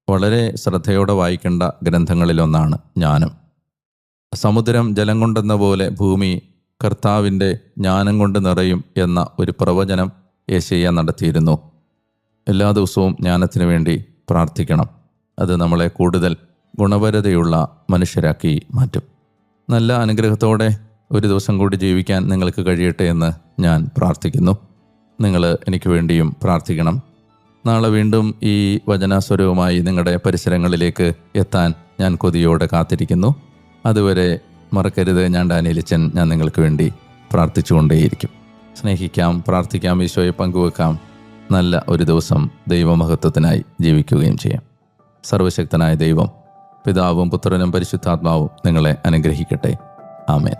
വളരെ ശ്രദ്ധയോടെ വായിക്കേണ്ട ഗ്രന്ഥങ്ങളിലൊന്നാണ് ജ്ഞാനം. സമുദ്രം ജലം കൊണ്ടെന്ന പോലെ ഭൂമി കർത്താവിൻ്റെ ജ്ഞാനം കൊണ്ട് നിറയും എന്ന ഒരു പ്രവചനം യെശയ്യാ നടത്തിയിരുന്നു. എല്ലാ ദിവസവും ജ്ഞാനത്തിന് വേണ്ടി പ്രാർത്ഥിക്കണം. അത് നമ്മളെ കൂടുതൽ ഗുണപരതയുള്ള മനുഷ്യരാക്കി മാറ്റും. നല്ല അനുഗ്രഹത്തോടെ ഒരു ദിവസം കൂടി ജീവിക്കാൻ നിങ്ങൾക്ക് കഴിയട്ടെ എന്ന് ഞാൻ പ്രാർത്ഥിക്കുന്നു. നിങ്ങൾ എനിക്ക് വേണ്ടിയും പ്രാർത്ഥിക്കണം. നാളെ വീണ്ടും ഈ വചനാസ്വരവുമായി നിങ്ങളുടെ പരിസരങ്ങളിലേക്ക് എത്താൻ ഞാൻ കൊതിയോടെ കാത്തിരിക്കുന്നു. അതുവരെ മറക്കരുത്, ഞാൻ ഡാനിയലിച്ചൻ. ഞാൻ നിങ്ങൾക്ക് വേണ്ടി പ്രാർത്ഥിച്ചുകൊണ്ടേയിരിക്കും. സ്നേഹിക്കാം, പ്രാർത്ഥിക്കാം, ഈശോയെ പങ്കുവെക്കാം. നല്ല ഒരു ദിവസം ദൈവമഹത്വത്തിനായി ജീവിക്കുകയും ചെയ്യാം. സർവശക്തനായ ദൈവം, പിതാവും പുത്രനും പരിശുദ്ധാത്മാവും നിങ്ങളെ അനുഗ്രഹിക്കട്ടെ. ആമേൻ.